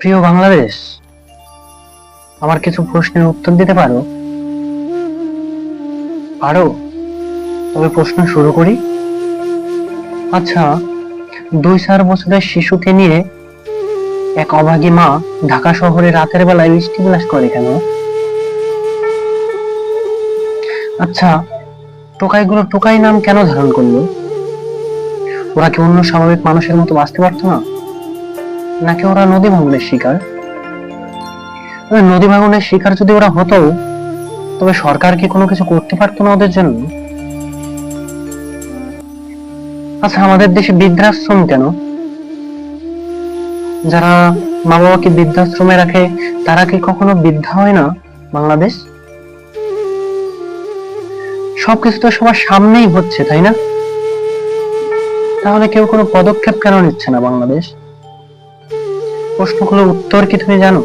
প্রিয় বাংলাদেশ, আমার কিছু প্রশ্নের উত্তর দিতে পারো? পারো? তবে প্রশ্ন শুরু করি। আচ্ছা, 2-4 বছরের শিশুকে নিয়ে এক অভাগী মা ঢাকা শহরে রাতের বেলায় বৃষ্টি বিলাস করে কেন? আচ্ছা, টোকাইগুলো টোকাই নাম কেন ধারণ করলো? ওরা কি অন্য স্বাভাবিক মানুষের মতো বাঁচতে পারতো না? নাকি ওরা নদী ভাঙনের শিকার? নদী ভাঙনের শিকার যদি ওরা হতো, তবে সরকার কি কোনো কিছু করতে পারতো না ওদের জন্য? আচ্ছা, আমাদের দেশে বৃদ্ধাশ্রম কেন? যারা মা বাবাকে বৃদ্ধাশ্রমে রাখে, তারা কি কখনো বৃদ্ধা হয় না? বাংলাদেশ, সবকিছু তো সবার সামনেই হচ্ছে, তাই না? তাহলে কেউ কোনো পদক্ষেপ কেন নিচ্ছে না? বাংলাদেশ, প্রশ্নগুলোর উত্তর কি তুমি জানো?